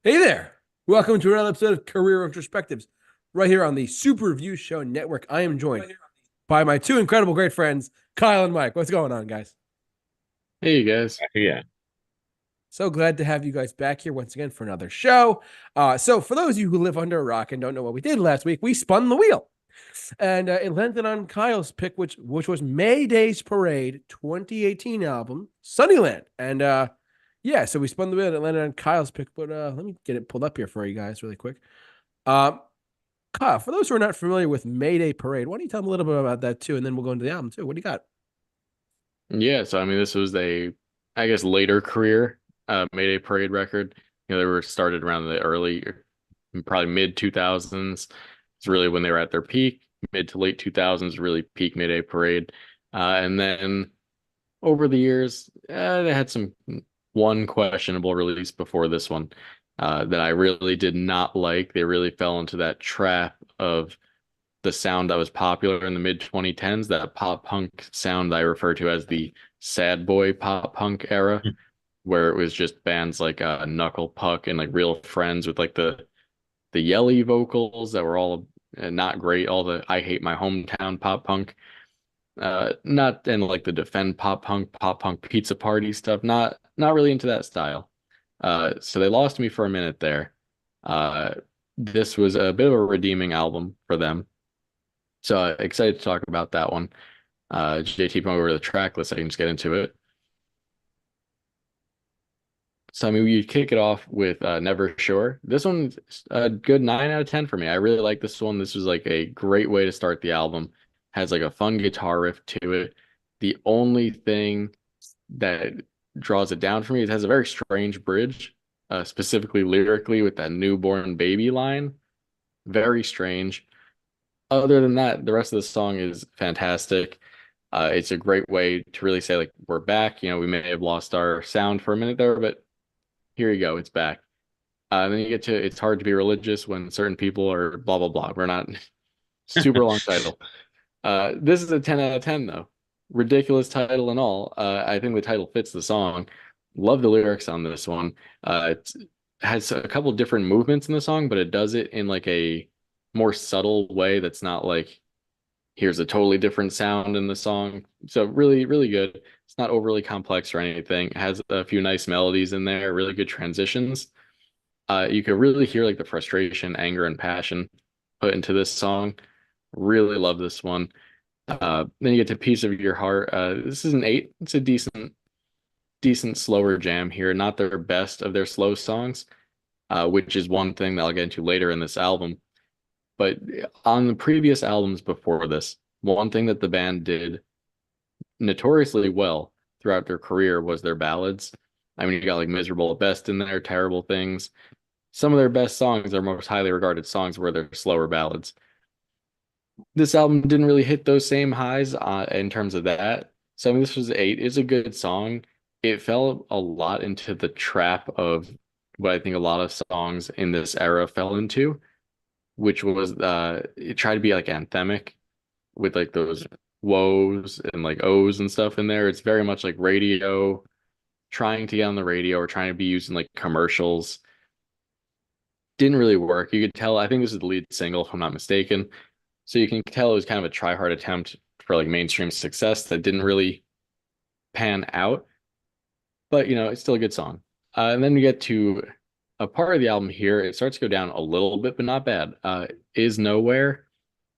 Hey there. Welcome to another episode of Career Retrospectives, right here on the Super Review Show Network. I am joined by my two incredible great friends, Kyle and Mike. What's going on, guys? Hey, you guys. Yeah. So glad to have you guys back here once again for another show. So, for those of you who live under a rock and don't know what we did last week, we spun the wheel, and it landed on Kyle's pick, which was Mayday's Parade 2018 album, Sunnyland. And yeah, so we spun the wheel and it landed on Kyle's pick. But let me get it pulled up here for you guys really quick. Um, Kyle, for those who are not familiar with Mayday Parade, why don't you tell them a little bit about that too, and then we'll go into the album too. What do you got? Yeah, so I mean, this was I guess, later career Mayday Parade record. They were started around the early, probably mid 2000s. It's really when they were at their peak. Mid to late 2000s, really peak Mayday Parade. And then over the years, they had one questionable release before this one that I really did not like. They really fell into that trap of the sound that was popular in the mid 2010s, that pop punk sound I refer to as the sad boy pop punk era, where it was just bands like Knuckle Puck and like Real Friends with like the yelly vocals that were all not great. All the I Hate My Hometown pop punk, not and like the Defend pop punk pizza party stuff. Not really into that style. So they lost me for a minute there. Uh, this was a bit of a redeeming album for them. So excited to talk about that one. JT, come over to the track list. I can just get into it. So I mean, we kick it off with Never Sure. This one's a good 9 out of 10 for me. I really like this one. This was like a great way to start the album. Has like a fun guitar riff to it. The only thing that draws it down for me, it has a very strange bridge, specifically lyrically with that newborn baby line. Very strange. Other than that, the rest of the song is fantastic. It's a great way to really say like we're back. We may have lost our sound for a minute there, but here you go, it's back. And then you get to it's hard to be religious when certain people are blah blah blah. We're not super long title. This is a 10 out of 10 though. Ridiculous title and all. I think the title fits the song. Love the lyrics on this one. It has a couple different movements in the song, but it does it in like a more subtle way that's not like here's a totally different sound in the song. So really, really good. It's not overly complex or anything. It has a few nice melodies in there, really good transitions. You could really hear like the frustration, anger, and passion put into this song. Really love this one. Then you get to Piece of Your Heart. This is an 8. It's a decent slower jam here. Not their best of their slow songs, which is one thing that I'll get into later in this album. But on the previous albums before this, one thing that the band did notoriously well throughout their career was their ballads. I mean, you got like Miserable at Best in there, Terrible Things. Some of their best songs, their most highly regarded songs, were their slower ballads. This album didn't really hit those same highs in terms of that. So I mean, this was 8. It's a good song. It fell a lot into the trap of what I think a lot of songs in this era fell into, which was it tried to be like anthemic with like those woes and like O's and stuff in there. It's very much like radio, trying to get on the radio or trying to be used in like commercials. Didn't really work. You could tell, I think this is the lead single, if I'm not mistaken. So you can tell it was kind of a try hard attempt for like mainstream success that didn't really pan out. But it's still a good song. And then we get to a part of the album here. It starts to go down a little bit, but not bad. Is Nowhere.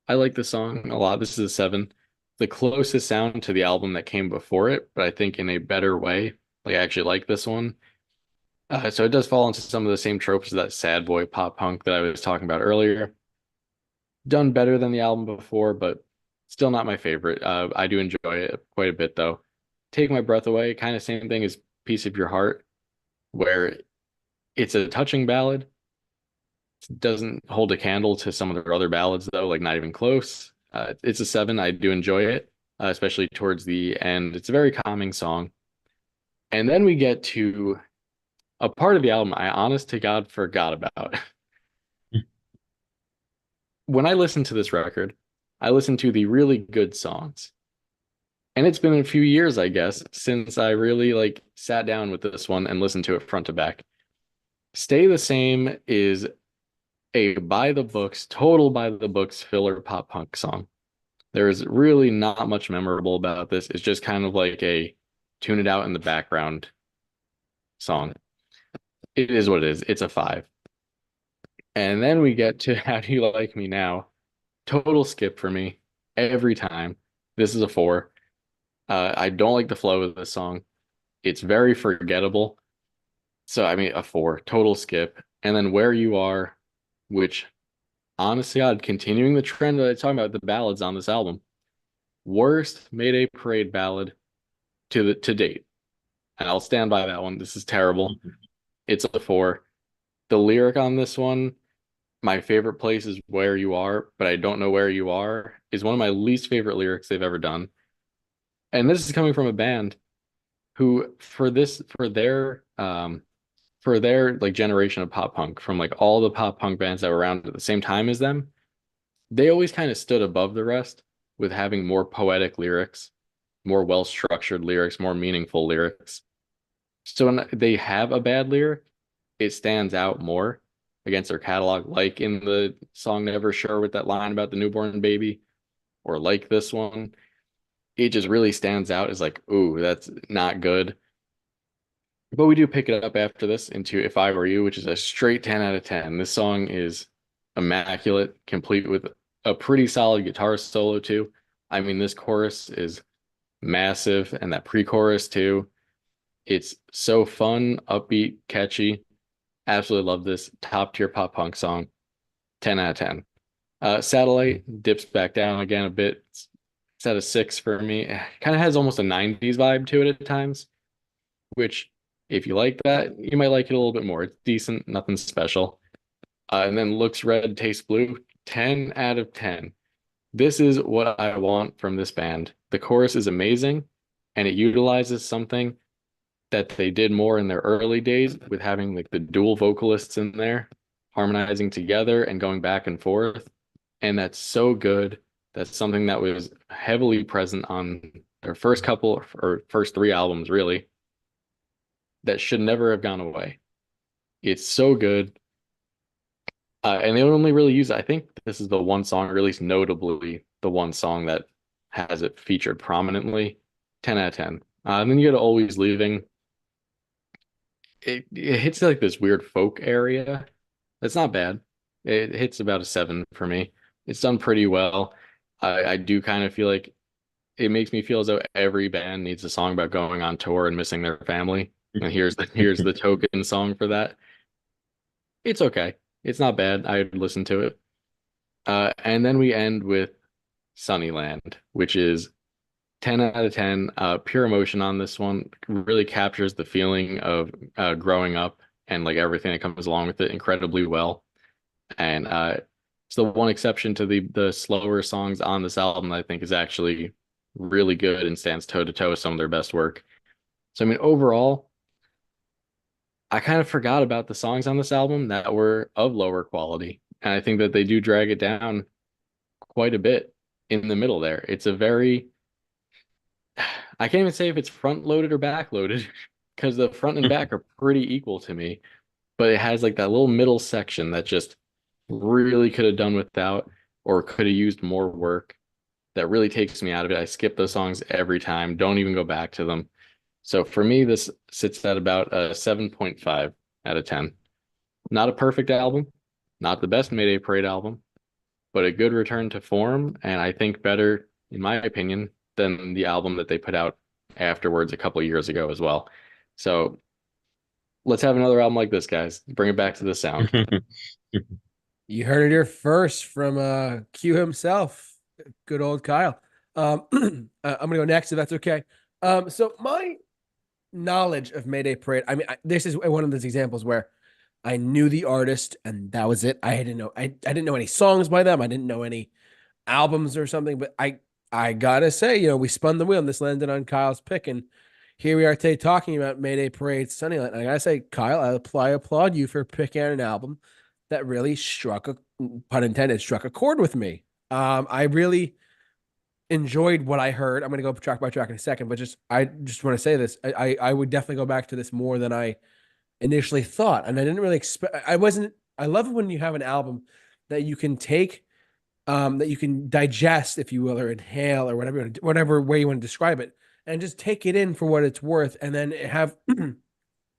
I like the song a lot. This is a 7. The closest sound to the album that came before it, but I think in a better way. Like I actually like this one. So it does fall into some of the same tropes of that sad boy pop punk that I was talking about earlier. Done better than the album before, but still not my favorite. I do enjoy it quite a bit though. Take My Breath Away, kind of same thing as Piece of Your Heart, where it's a touching ballad. Doesn't hold a candle to some of their other ballads though, like not even close. It's a 7. I do enjoy it, especially towards the end. It's a very calming song. And then we get to a part of the album I honest to God forgot about. When I listen to this record, I listen to the really good songs. And it's been a few years, I guess, since I really like sat down with this one and listened to it front to back. Stay the Same is a by the books, total by the books filler pop punk song. There is really not much memorable about this. It's just kind of like a tune it out in the background song. It is what it is. It's a five. And then we get to How Do You Like Me Now? Total skip for me every time. This is a four. I don't like the flow of this song. It's very forgettable. So, I mean, a four, total skip. And then Where You Are, which honestly, God, continuing the trend that I talking about the ballads on this album. Worst Mayday Parade ballad to date. And I'll stand by that one. This is terrible. It's a four. The lyric on this one, my favorite place is Where You Are, but I don't know where you are, is one of my least favorite lyrics they've ever done. And this is coming from a band who for their like generation of pop punk, from like all the pop punk bands that were around at the same time as them, they always kind of stood above the rest with having more poetic lyrics, more well-structured lyrics, more meaningful lyrics. So when they have a bad lyric, it stands out more against their catalog, like in the song Never Sure with that line about the newborn baby, or like this one. It just really stands out as like, ooh, that's not good. But we do pick it up after this into If I Were You, which is a straight 10 out of 10. This song is immaculate, complete with a pretty solid guitar solo too. I mean, this chorus is massive, and that pre-chorus too. It's so fun, upbeat, catchy. Absolutely love this top tier pop punk song. 10 out of 10. Satellite dips back down again a bit. It's at a six for me. Kind of has almost a 90s vibe to it at times, which if you like that, you might like it a little bit more. It's decent, nothing special. And then Looks Red, Tastes Blue, 10 out of 10. This is what I want from this band. The chorus is amazing, and it utilizes something that they did more in their early days with having like the dual vocalists in there, harmonizing together and going back and forth. And that's so good. That's something that was heavily present on their first couple or first three albums, really, that should never have gone away. It's so good. And they only really use it. I think this is the one song, or at least notably the one song that has it featured prominently. 10 out of 10. And then you go to Always Leaving. It hits like this weird folk area. That's not bad. It hits about a seven for me. It's done pretty well. I do kind of feel like it makes me feel as though every band needs a song about going on tour and missing their family. And here's the token song for that. It's okay. It's not bad. I'd listen to it. And then we end with Sunnyland, which is 10 out of 10. Pure emotion on this one really captures the feeling of growing up and like everything that comes along with it incredibly well. And it's the one exception to the slower songs on this album that I think is actually really good and stands toe to toe with some of their best work. So I mean, overall, I kind of forgot about the songs on this album that were of lower quality. And I think that they do drag it down quite a bit in the middle there. It's a very, I can't even say if it's front loaded or back loaded because the front and back are pretty equal to me. But it has like that little middle section that just really could have done without or could have used more work that really takes me out of it. I skip those songs every time, don't even go back to them. So for me, this sits at about a 7.5 out of 10. Not a perfect album, not the best Mayday Parade album, but a good return to form, and I think better, in my opinion, than the album that they put out afterwards a couple of years ago as well. So let's have another album like this, guys. Bring it back to the sound. You heard it here first from Q himself, good old Kyle. I'm gonna go next if that's okay. So my knowledge of Mayday Parade, I mean, this is one of those examples where I knew the artist and that was it. I didn't know any songs by them. I didn't know any albums or something, but I gotta say, we spun the wheel and this landed on Kyle's pick, and here we are today talking about Mayday Parade Sunnyland. And I gotta say, Kyle, I applaud you for picking out an album that really struck a pun intended, struck a chord with me. I really enjoyed what I heard. I'm gonna go track by track in a second, but I just want to say this. I would definitely go back to this more than I initially thought. And I didn't really expect, I wasn't, I love it when you have an album that you can take, that you can digest, if you will, or inhale, or whatever way you want to describe it, and just take it in for what it's worth, and then have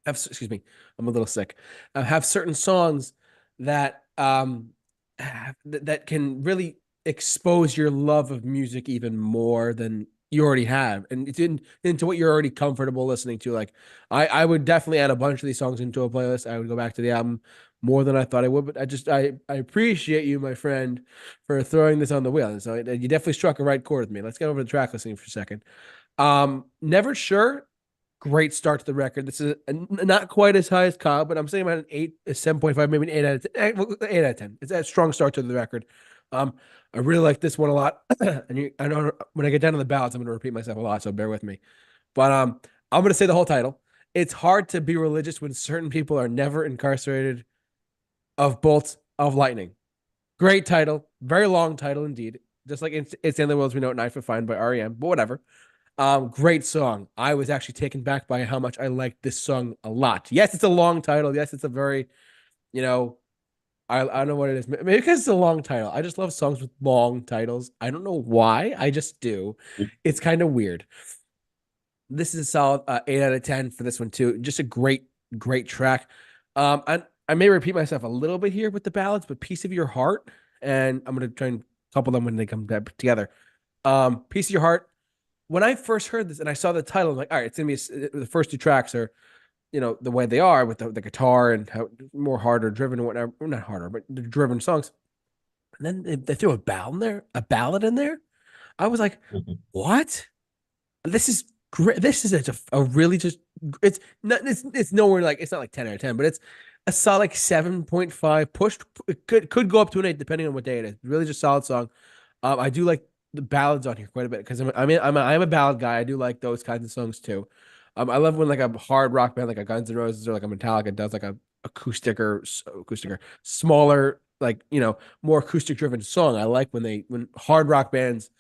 excuse me, I'm a little sick. Have certain songs that that can really expose your love of music even more than you already have, and it's into what you're already comfortable listening to. Like I would definitely add a bunch of these songs into a playlist. I would go back to the album more than I thought I would, but I appreciate you, my friend, for throwing this on the wheel. And so you definitely struck a right chord with me. Let's get over to the track listing for a second. Never Sure, great start to the record. This is not quite as high as Cobb, but I'm saying about an 8, a 7.5, maybe an 8 out of 10. 8 out of 10. It's a strong start to the record. Um, I really like this one a lot. And I know when I get down to the ballads, I'm going to repeat myself a lot, so bear with me. But I'm going to say the whole title. It's hard to be religious when certain people are never incarcerated of bolts of lightning. Great title, very long title indeed. Just like it's in the world as we know it, Knife of Fine by REM, but whatever. Great song. I was actually taken back by how much I liked this song a lot. Yes, it's a long title. Yes, it's a very, you know, I don't know what it is. Maybe because it's a long title. I just love songs with long titles. I don't know why. I just do. It's kind of weird. This is a solid 8 out of 10 for this one too. Just a great track. I may repeat myself a little bit here with the ballads, but Piece of Your Heart, and I'm gonna try and couple them when they come together. Piece of Your Heart. When I first heard this and I saw the title, I'm like, all right, it's gonna be the first two tracks are, the way they are with the guitar and how more harder driven and whatever. Well, not harder, but the driven songs. And then they threw a ballad in there. I was like, Mhm. what? This is great. This is a really just it's nowhere like it's not like 10 out of 10, but it's a solid like 7.5 pushed. It could go up to an 8 depending on what day it is. Really just solid song. I do like the ballads on here quite a bit because I'm a ballad guy. I do like those kinds of songs too. I love when like a hard rock band like a Guns N' Roses or like a Metallica does like a acoustic or smaller, like, more acoustic driven song. I like when hard rock bands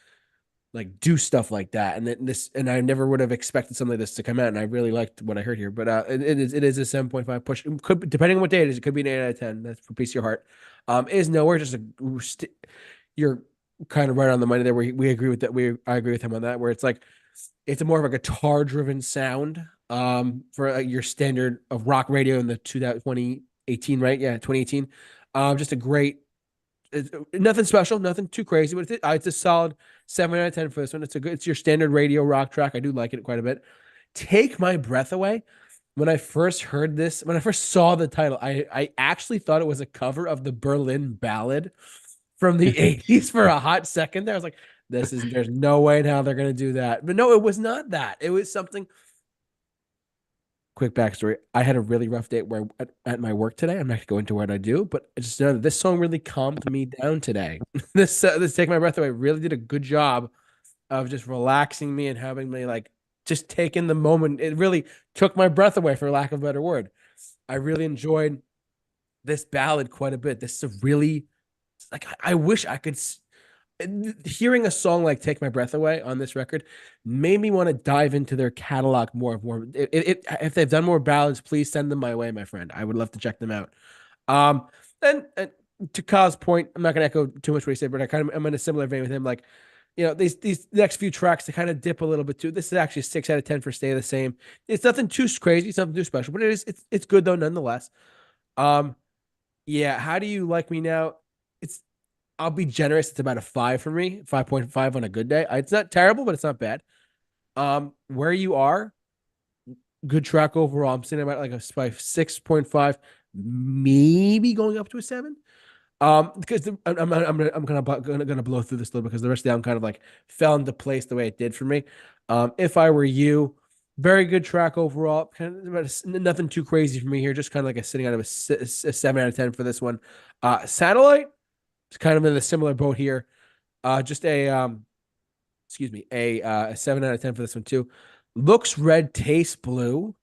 like do stuff like that. And then and I never would have expected something like this to come out. And I really liked what I heard here. But it is a 7.5 push. It could, depending on what day it is, it could be an 8 out of 10. That's for Piece of Your Heart. It is nowhere just you're kind of right on the money there. We agree with that. I agree with him on that. Where it's like it's a more of a guitar driven sound. For your standard of rock radio in the 2018, right? Yeah, 2018. Just a great, nothing special, nothing too crazy, but it's a solid 7 out of 10 for this one. It's your standard radio rock track. I do like it quite a bit. Take My Breath Away. When I first heard this, when I first saw the title, I actually thought it was a cover of the Berlin Ballad from the 80s for a hot second there. I was like, there's no way in hell they're gonna do that. But no, it was not that. It was something. Quick backstory. I had a really rough day at my work today. I'm not gonna go into what I do, but I just know that this song really calmed me down today. This Take My Breath Away really did a good job of just relaxing me and having me like just take in the moment. It really took my breath away, for lack of a better word. I really enjoyed this ballad quite a bit. This is a really, like, I wish I could. Hearing a song like "Take My Breath Away" on this record made me want to dive into their catalog more. If they've done more ballads, please send them my way, my friend. I would love to check them out. Um, and to Kyle's point, I'm not gonna echo too much what he said, but I'm in a similar vein with him. Like, these next few tracks they kind of dip a little bit too. This is actually a 6 out of 10 for Stay the Same. It's nothing too crazy, it's nothing too special, but it's good though nonetheless. Um, yeah, How Do You Like Me Now? It's I'll be generous. It's about a 5 for me, 5.5 on a good day. It's not terrible, but it's not bad. Where You Are, good track overall. I'm sitting about like a 6.5, maybe going up to a 7. Because I'm gonna blow through this a little because the rest of the album kind of like fell into place the way it did for me. If I Were You, very good track overall. Kind of nothing too crazy for me here. Just kind of like a sitting out of a 7 out of 10 for this one. Satellite. It's kind of in a similar boat here. Just excuse me, a 7 out of 10 for this one too. Looks Red, Tastes Blue.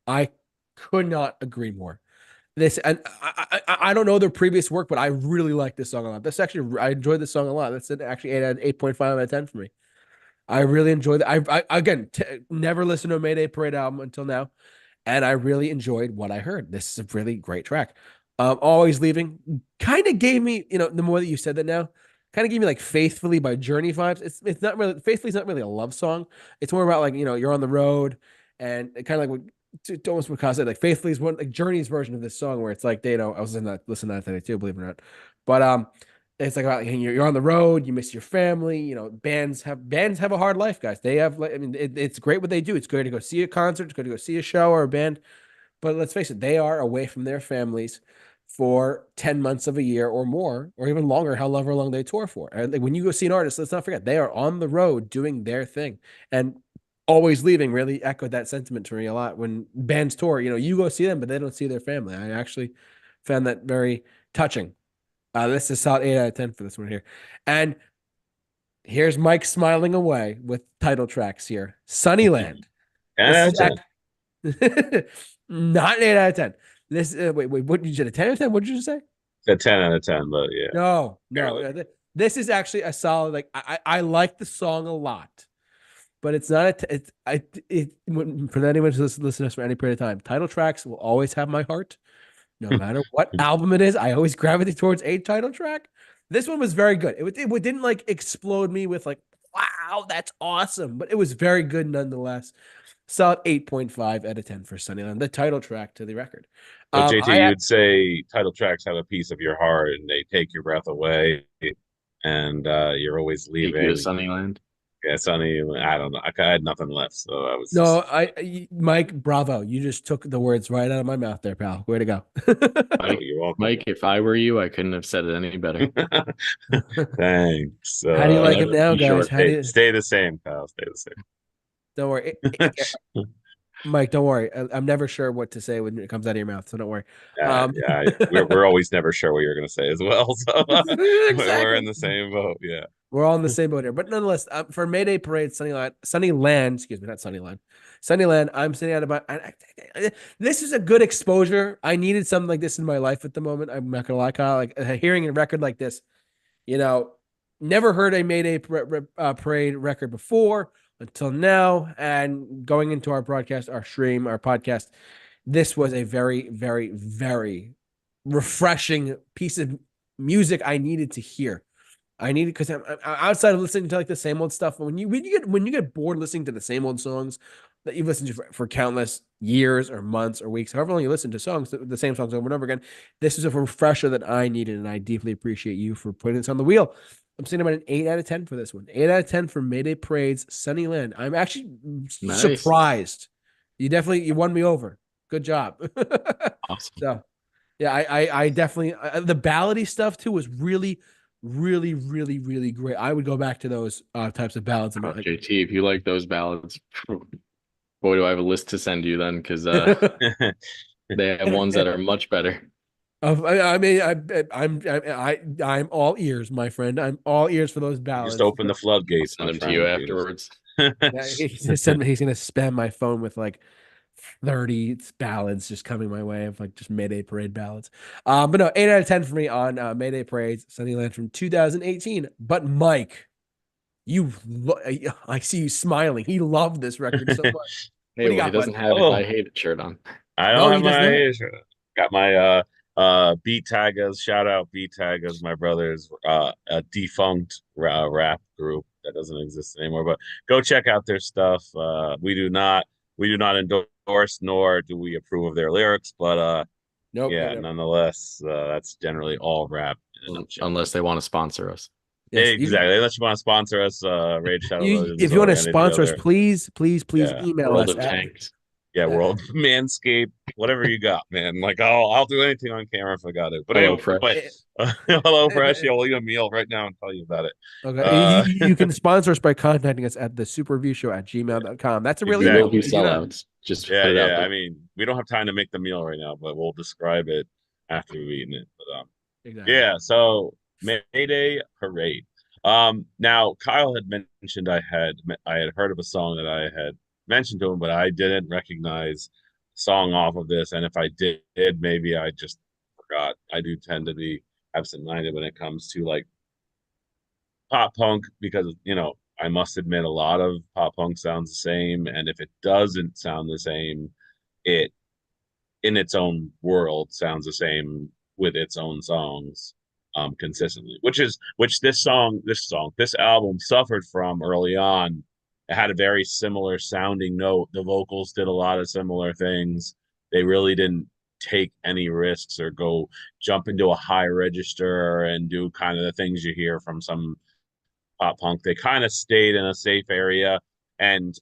I could not agree more. This, and I don't know their previous work, but I really like this song a lot. I enjoyed this song a lot. That's actually 8.5 out of 10 for me. I really enjoyed it. I again never listened to a Mayday Parade album until now, and I really enjoyed what I heard. This is a really great track. Always Leaving kind of gave me, the more that you said that now, kind of gave me like Faithfully by Journey vibes. It's not really Faithfully's not really a love song. It's more about like, you're on the road and kind of like what almost what Kyle said, like Faithfully is one like Journey's version of this song where it's like I was listening to that today too, believe it or not. But it's like about you're on the road, you miss your family. Bands have a hard life, guys. They have like I mean, it's great what they do. It's great to go see a concert, it's good to go see a show or a band. But let's face it, they are away from their families for 10 months of a year or more, or even longer, however long they tour for. And like, when you go see an artist, let's not forget they are on the road doing their thing. And Always Leaving really echoed that sentiment to me a lot. When bands tour, you go see them, but they don't see their family. I actually found that very touching. This is a solid 8 out of 10 for this one here. And here's Mike smiling away with title tracks here. Sunnyland. 10 This out is of 10. not an 8 out of 10. This wait, what did you say? A 10 out of 10? What did you just say? It's a 10 out of 10, but yeah. No, Barely. no. This is actually a solid. Like I like the song a lot, but it's not. For anyone who's listened to us for any period of time, title tracks will always have my heart, no matter what album it is. I always gravitate towards a title track. This one was very good. It didn't like explode me with like, wow, that's awesome, but it was very good nonetheless. Solid 8.5 out of 10 for Sunnyland, the title track to the record. So JT, I you'd say title tracks have a piece of your heart and they take your breath away, and you're always Take you to leaving. Sunnyland. Yeah, Sonny, I don't know. I had nothing left, so I was No, just Mike, bravo. You just took the words right out of my mouth there, pal. Way to go. oh, you're welcome. Mike, if I were you, I couldn't have said it any better. Thanks. How do you like it now, be sure. guys? How do you? Stay the same, pal. Stay the Don't worry. same. Mike, don't worry. I'm never sure what to say when it comes out of your mouth, so don't worry. Yeah. We're always never sure what you're gonna say as well. So we're in Exactly. the same boat. Yeah. We're all in the same boat here. But nonetheless, for Mayday Parade, Sunnyland, excuse me, not Sunnyland, Sunnyland, I'm sitting at about, this is a good exposure. I needed something like this in my life at the moment. I'm not going to lie, Kyle. Like hearing a record like this, you know, never heard a Mayday Parade record before until now. And going into our broadcast, our stream, our podcast, this was a very, very, very refreshing piece of music I needed to hear. I need it because I'm outside of listening to like the same old stuff. When you get bored listening to the same old songs that you've listened to for countless years or months or weeks, however long you listen to songs, the same songs over and over again, this is a refresher that I needed, and I deeply appreciate you for putting this on the wheel. I'm saying about an 8 out of 10 for this one. 8 out of 10 for Mayday Parade's Sunnyland. I'm actually Nice. surprised. You won me over. Good job. Awesome. So yeah, I definitely the ballady stuff too was really, really, really, really great. I would go back to those types of ballads. Oh, JT, if you like those ballads, boy, do I have a list to send you then, because they have ones that are much better. I mean, I'm all ears, my friend. I'm all ears for those ballads. Just open the floodgates. Send them to you afterwards. Yeah, he's gonna spam my phone with like 30 ballads just coming my way of like just Mayday Parade ballads. But no, 8 out of 10 for me on Mayday Parade's Sunnyland from 2018. But Mike, I see you smiling. He loved this record so much. Hey, He he doesn't have his I Hate It shirt on. I No, don't he have does my got my beat taggers. Shout out beat taggers, my brothers, a defunct rap group that doesn't exist anymore. But go check out their stuff. We do not endorse nor do we approve of their lyrics, but Nope. yeah, nonetheless, that's generally all rap in a nutshell. Unless they want to sponsor us. Yes, Exactly. Unless you want to sponsor us, Rage Shadow Legends, if you want or to any of the sponsor us, other- please Yeah. email World us of Tanks. Yeah, World Manscaped, whatever you got, man. Like I'll do anything on camera if I got it. But Hello, anyway, Fresh. Hello Fresh. Yeah, we'll eat a meal right now and tell you about it. Okay. You can sponsor us by contacting us at thesuperreviewshow@gmail.com. That's a real We Exactly. will email. be sellouts. Just Yeah, put it out yeah. there. I mean, we don't have time to make the meal right now, but we'll describe it after we've eaten it. But Exactly. yeah. So Mayday Parade. Now Kyle had mentioned I had heard of a song that I had mentioned to him, but I didn't recognize the song off of this. And if I did, maybe I just forgot. I do tend to be absent-minded when it comes to like pop punk because I must admit a lot of pop punk sounds the same, and if it doesn't sound the same, it in its own world sounds the same with its own songs consistently, which this album suffered from early on. It had a very similar sounding note. The vocals did a lot of similar things. They really didn't take any risks or go jump into a high register and do kind of the things you hear from some pop punk. They kind of stayed in a safe area and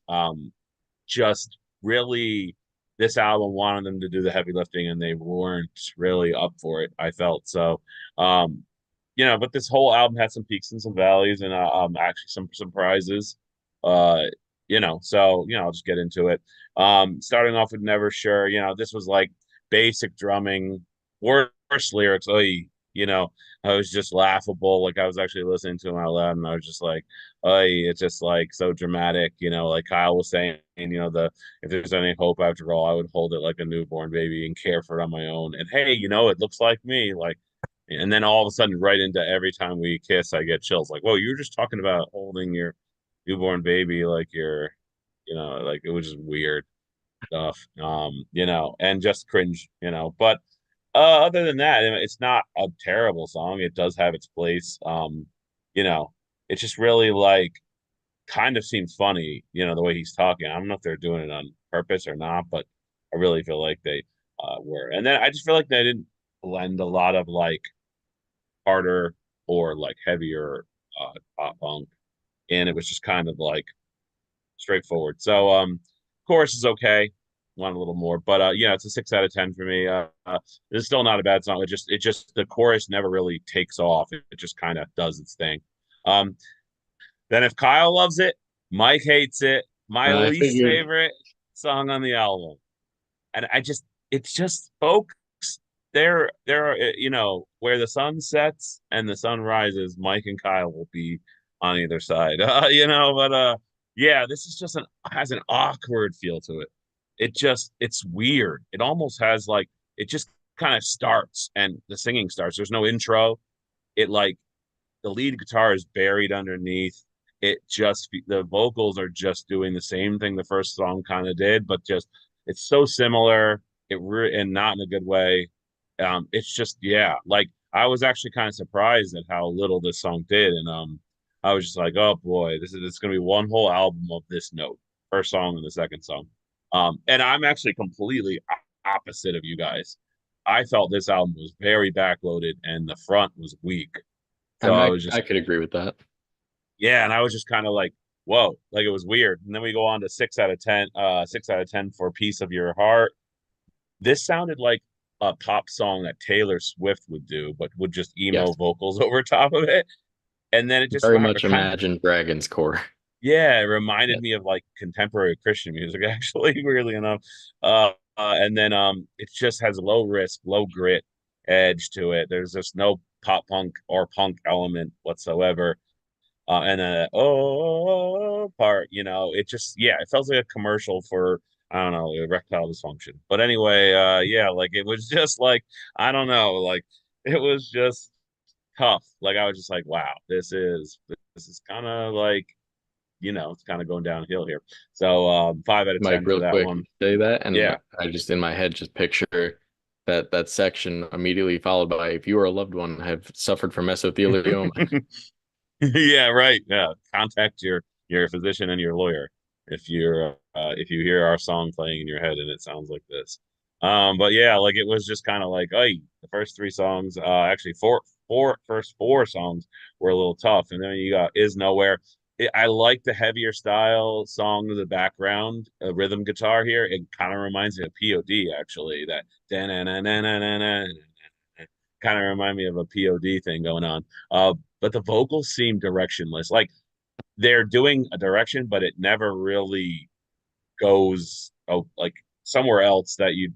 just really this album wanted them to do the heavy lifting and they weren't really up for it, I felt. So but this whole album had some peaks and some valleys and actually some surprises. uh I'll just get into it. Starting off with Never Sure, this was like basic drumming, worse lyrics. I was just laughable. Like I was actually listening to them out loud, and I was just like, it's just like so dramatic. Like Kyle was saying, the if there's any hope after all, I would hold it like a newborn baby and care for it on my own. And hey, it looks like me. Like, and then all of a sudden, right into every time we kiss, I get chills. Like, whoa, you were just talking about holding your newborn baby like like it was just weird stuff. And just cringe. But other than that, it's not a terrible song. It does have its place. You know, it just really like kind of seems funny, the way he's talking. I don't know if they're doing it on purpose or not, but I really feel like they were. And then I just feel like they didn't blend a lot of like harder or like heavier pop punk, and it was just kind of like straightforward. So chorus is okay. Want a little more, but it's a 6 out of 10 for me. It's still not a bad song. It just the chorus never really takes off. It just kind of does its thing. Um, then if Kyle loves it, Mike hates it. My I least figured. favorite song on the album, and it's just folks. There are where the sun sets and the sun rises. Mike and Kyle will be on either side. But yeah, this is just has an awkward feel to it. It's weird. It almost has like it just kind of starts and the singing starts. There's no intro. It like the lead guitar is buried underneath. The vocals are just doing the same thing the first song kind of did, but just it's so similar. And not in a good way. It's just like I was actually kind of surprised at how little this song did, and I was just like, oh boy, this is gonna be one whole album of this note, first song and the second song. And I'm actually completely opposite of you guys. I felt this album was very backloaded and the front was weak. So I was I just could agree with that. and I was just kind of like, whoa, like it was weird. And then we go on to 6 out of 10, 6 out of 10 for Piece of Your Heart. This sounded like a pop song that Taylor Swift would do, but with just emo Yes, vocals over top of it. And then it just very much kind of, Imagine Dragons core. yeah, it reminded Yes. me of like contemporary Christian music, actually, weirdly enough. And then it just has low risk, low grit edge to it. There's just no pop punk or punk element whatsoever. And then part, it just it felt like a commercial for I don't know erectile dysfunction. But anyway, like it was just like I don't know, like it was just tough. Like I was just like, wow, this is kind of like it's kind of going downhill here. So 5 out of 10 Mike, for real that quick, one. you say that, and Yeah. I just in my head just picture that section immediately followed by if you or a loved one have suffered from mesothelioma. Yeah, right. Yeah, contact your physician and your lawyer if you hear our song playing in your head and it sounds like this. But yeah, like it was just kind of like, hey, the first three songs, actually first four songs were a little tough, and then you got Is Nowhere. I like the heavier style song in the background, rhythm guitar here. It kind of reminds me of POD actually. That kind of remind me of a POD thing going on. But the vocals seem directionless. Like they're doing a direction, but it never really goes like somewhere else that you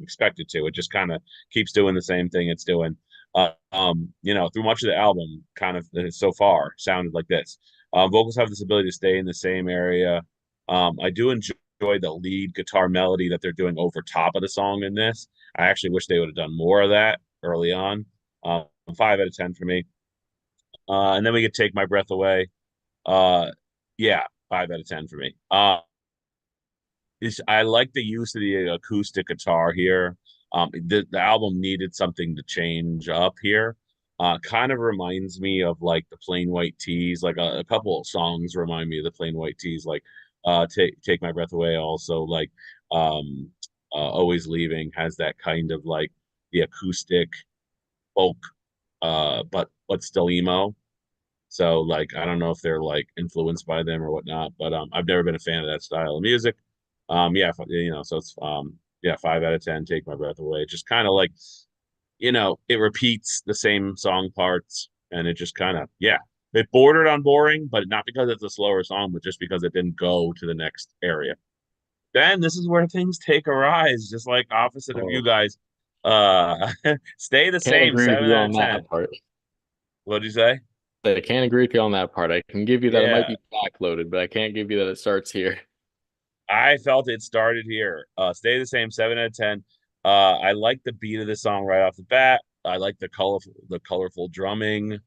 expect it to. It just kind of keeps doing the same thing it's doing. Through much of the album, kind of so far sounded like this. Vocals have this ability to stay in the same area. I do enjoy the lead guitar melody that they're doing over top of the song in this. I actually wish they would have done more of that early on. 5 out of 10 for me. And then we could Take My Breath Away. Uh, yeah, 5 out of 10 for me. I like the use of the acoustic guitar here. The album needed something to change up here. Kind of reminds me of like the Plain White Tees. Like a couple of songs remind me of the Plain White Tees. Like Take My Breath Away. Also like um, Always Leaving has that kind of like the acoustic folk, but still emo. So like I don't know if they're like influenced by them or whatnot, but I've never been a fan of that style of music. Yeah, so it's yeah, 5 out of 10. Take My Breath Away. Just kind of like it repeats the same song parts, and it just kind of it bordered on boring, but not because it's a slower song, but just because it didn't go to the next area. Then this is where things take a rise, just like opposite of you Oh, guys. Stay the can't same, agree with seven you out on of that ten. part. What'd you say? I can't agree with you on that part. I can give you that it might Yeah. be backloaded, but I can't give you that it starts here. I felt it started here. Stay the same, 7 out of 10. I like the beat of the song right off the bat. I like the colorful drumming.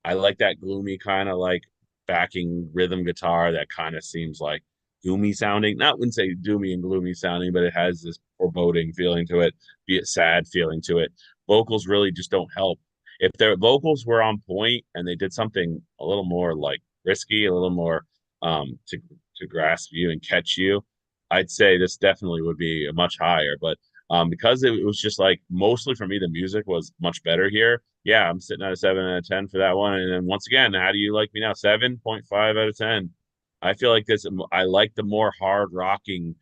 I like that gloomy kind of like backing rhythm guitar that kind of seems like doomy sounding. Not wouldn't say doomy and gloomy sounding, but it has this foreboding feeling to it, be it sad feeling to it. Vocals really just don't help. If their vocals were on point and they did something a little more like risky, a little more to grasp you and catch you, I'd say this definitely would be a much higher. But because it was just like mostly for me, the music was much better here. Yeah, I'm sitting at a 7 out of 10 for that one. And then once again, how do you like me now? 7.5 out of 10. I feel like this. I like the more hard rocking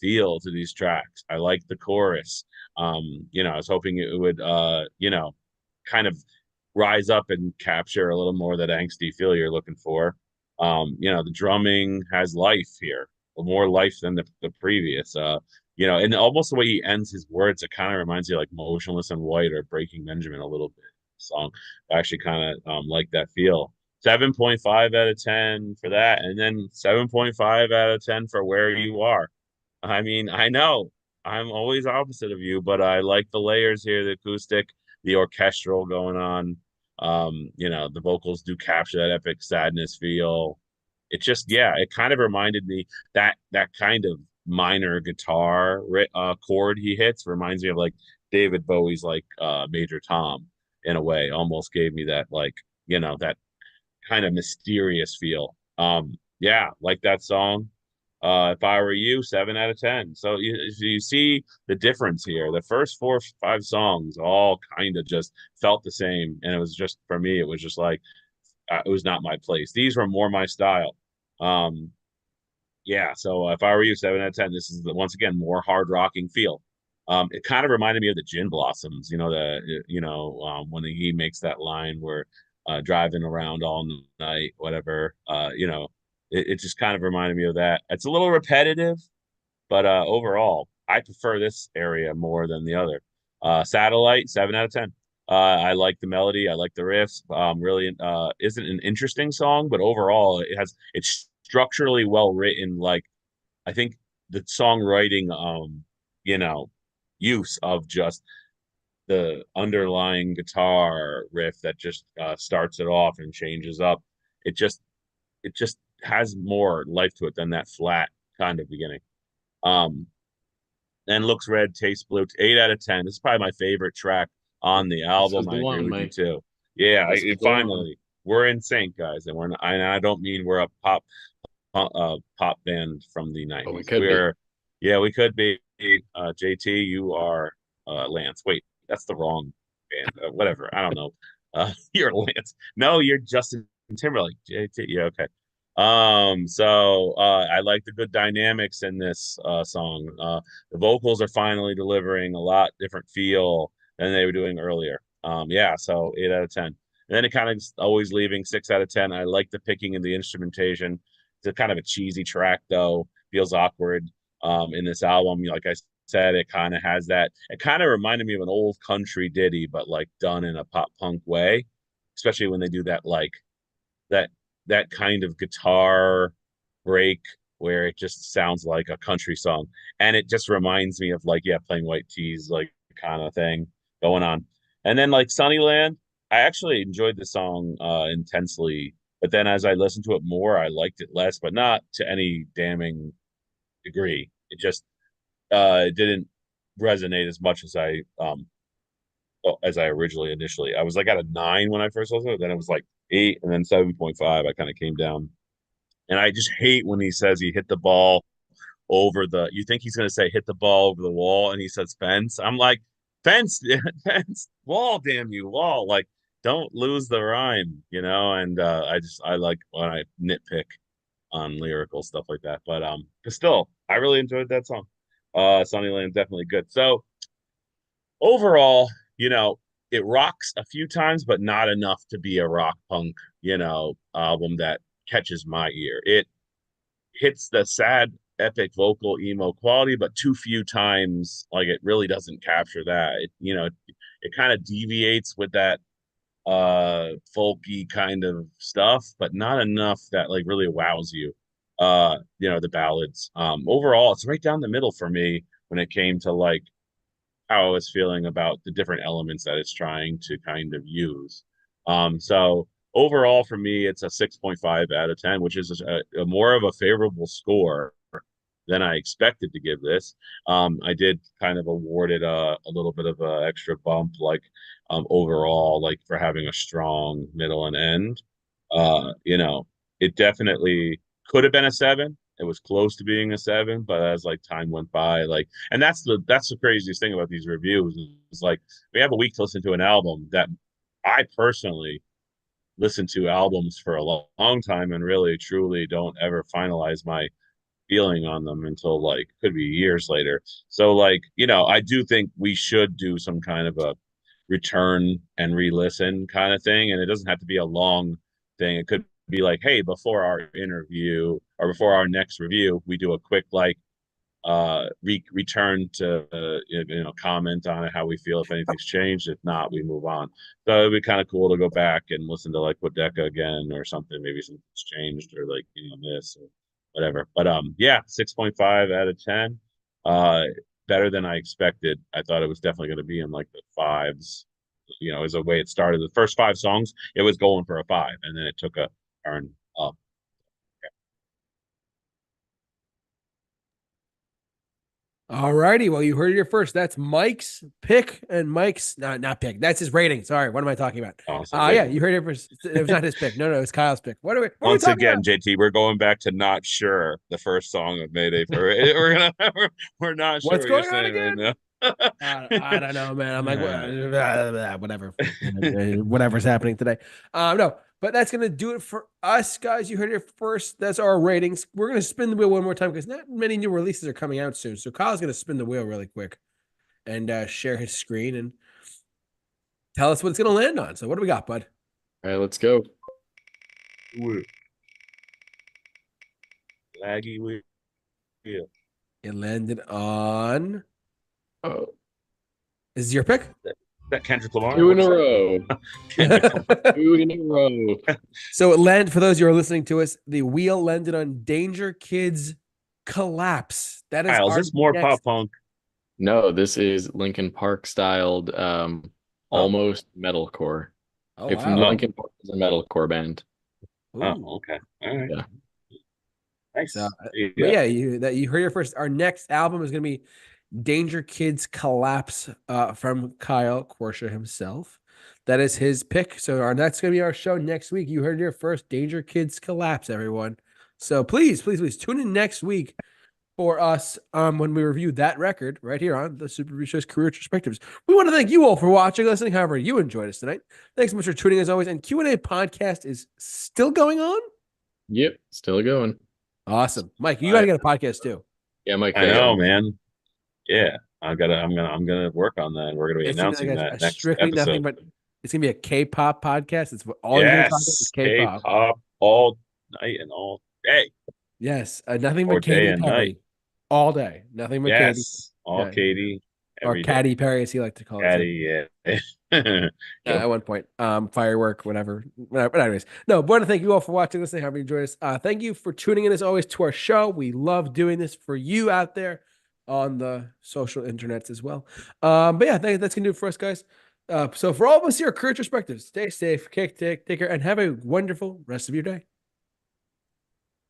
feel to these tracks. I like the chorus. I was hoping it would kind of rise up and capture a little more of that angsty feel you're looking for. The drumming has life here, more life than the previous. And almost the way he ends his words, it kind of reminds you like Motionless in White or Breaking Benjamin a little bit. Song. I actually kind of like that feel. 7.5 out of 10 for that, and then 7.5 out of 10 for Where You Are. I mean, I know I'm always opposite of you, but I like the layers here, the acoustic, the orchestral going on. The vocals do capture that epic sadness feel. It just, yeah, it kind of reminded me that kind of minor guitar chord he hits reminds me of like David Bowie's like Major Tom in a way. Almost gave me that like, that kind of mysterious feel. Yeah, like that song. If I were you, 7 out of 10. So you see the difference here. The first 4 or 5 songs all kind of just felt the same, and it was just for me, it was just like it was not my place. These were more my style. Um, yeah. So if I were you, 7 out of 10. This is once again more hard rocking feel. It kind of reminded me of the Gin Blossoms. When he makes that line where driving around all night, whatever. It just kind of reminded me of that. It's a little repetitive, but overall, I prefer this area more than the other. Satellite, 7 out of 10. I like the melody. I like the riffs. Really, isn't an interesting song, but overall, it's structurally well written. Like I think the songwriting, you know, use of just the underlying guitar riff that just starts it off and changes up. It just it just has more life to it than that flat kind of beginning. Um, and Looks Red, Tastes Blue, 8 out of 10. This is probably my favorite track on the This is album. the I agree one, with you Mike. too. Yeah, This is the one. finally we're in sync, guys, and I don't mean we're a pop band from the Oh, we 90s. could be. Yeah, we could be. JT, you are Lance. Wait, that's the wrong band. Whatever, I don't know. You're Lance. No, you're Justin Timberlake. JT, yeah, okay. So I like the good dynamics in this song. The vocals are finally delivering a lot different feel than they were doing earlier. Yeah, so 8 out of 10. And then it kind of always leaving 6 out of 10. I like the picking and the instrumentation. It's a kind of a cheesy track though. Feels awkward in this album. Like I said, it kind of has that. It kind of reminded me of an old country ditty, but like done in a pop punk way, especially when they do that like that that kind of guitar break where it just sounds like a country song. And it just reminds me of like, yeah, Plain White Tees, like kind of thing going on. And then like Sunnyland, I actually enjoyed the song intensely. But then as I listened to it more, I liked it less, but not to any damning degree. It just it didn't resonate as much as I originally initially. I was like at a 9 when I first listened, then it was like 8, and then 7.5. I kind of came down, and I just hate when he says he hit the ball over the. You think he's gonna say hit the ball over the wall, and he says fence. I'm like fence, fence, wall, damn you, wall. Like don't lose the rhyme, you know. And I like when I nitpick on lyrical stuff like that. But still, I really enjoyed that song. Sunnyland definitely good. So overall, it rocks a few times, but not enough to be a rock punk, album that catches my ear. It hits the sad, epic vocal emo quality, but too few times, like it really doesn't capture that. It kind of deviates with that folky kind of stuff, but not enough that like really wows you. The ballads. Overall, it's right down the middle for me when it came to like how I was feeling about the different elements that it's trying to kind of use. So overall, for me, it's a 6.5 out of 10, which is a more of a favorable score than I expected to give this. I did kind of award it a little bit of an extra bump, like overall, like for having a strong middle and end. It definitely could have been a 7. It was close to being a 7, but as like time went by, like, and that's the craziest thing about these reviews is like we have a week to listen to an album that I personally listen to albums for a long time and really truly don't ever finalize my feeling on them until like could be years later. So like, I do think we should do some kind of a return and re-listen kind of thing. And it doesn't have to be a long thing. It could be like, hey, before our interview or before our next review, we do a quick like return to comment on it, how we feel, if anything's changed. If not, we move on. So it'd be kind of cool to go back and listen to like Wadeka again or something. Maybe something's changed or like this or whatever. But yeah, 6.5 out of 10. Better than I expected. I thought it was definitely going to be in like the fives. As a way it started. The first 5 songs, it was going for a 5, and then it took a turn up. All righty. Well, you heard it here first. That's Mike's pick and Mike's not pick. That's his rating. Sorry. What am I talking about? Yeah, you heard it here first. It was not his pick. No, it was Kyle's pick. What are we Once talking again, about? JT, we're going back to not sure the first song of Mayday. We're not sure What's what you're going on saying again? right now. I don't know, man. I'm like, whatever, whatever's happening today. No, but that's gonna do it for us, guys. You heard it here first. That's our ratings. We're gonna spin the wheel one more time because not many new releases are coming out soon. So Kyle's gonna spin the wheel really quick and share his screen and tell us what it's gonna land on. So what do we got, bud? All right, let's go. Laggy wheel. It landed on. Oh, Is this your pick? That Kendrick Lamar. 2 in a row. 2 in a row. So it landed, for those who are listening to us, the wheel landed on Danger Kids Collapse. That is Kyle, is our this more next. pop punk? No, this is Linkin Park styled, almost metalcore. Oh, If wow. Linkin Park is a metalcore band. Ooh. Oh, okay. All right. Yeah. Nice. So, but you heard your first. Our next album is going to be Danger Kids Collapse from Kyle Korsha himself. That is his pick. So that's going to be our show next week. You heard your first Danger Kids Collapse, everyone. So please tune in next week for us when we review that record right here on the Super Review Show's Career Retrospectives. We want to thank you all for watching, listening, however you enjoyed us tonight. Thanks so much for tuning as always. And Q&A podcast is still going on? Yep, still going. Awesome. Mike, you got to get a podcast too. Yeah, Mike. I know, man. Yeah, I'm gonna work on that. We're gonna be It's gonna announcing be that next strictly episode. nothing but it's gonna be a K-pop podcast. It's all you're gonna talk about is K-pop. K-pop all night and all day. Yes, nothing Or but Katy day and Perry night. all day. Nothing but Katy. All Yeah. Katy. Or Katy Perry, as he liked to call it. Katy, yeah. At one point, firework, whatever. But anyways, no. Want to thank you all for watching, listening, however you enjoyed us. Thank you for tuning in as always to our show. We love doing this for you out there on the social internets as well. But yeah, that's gonna do it for us, guys. So for all of us here, Career Retrospectives, stay safe, take care, and have a wonderful rest of your day.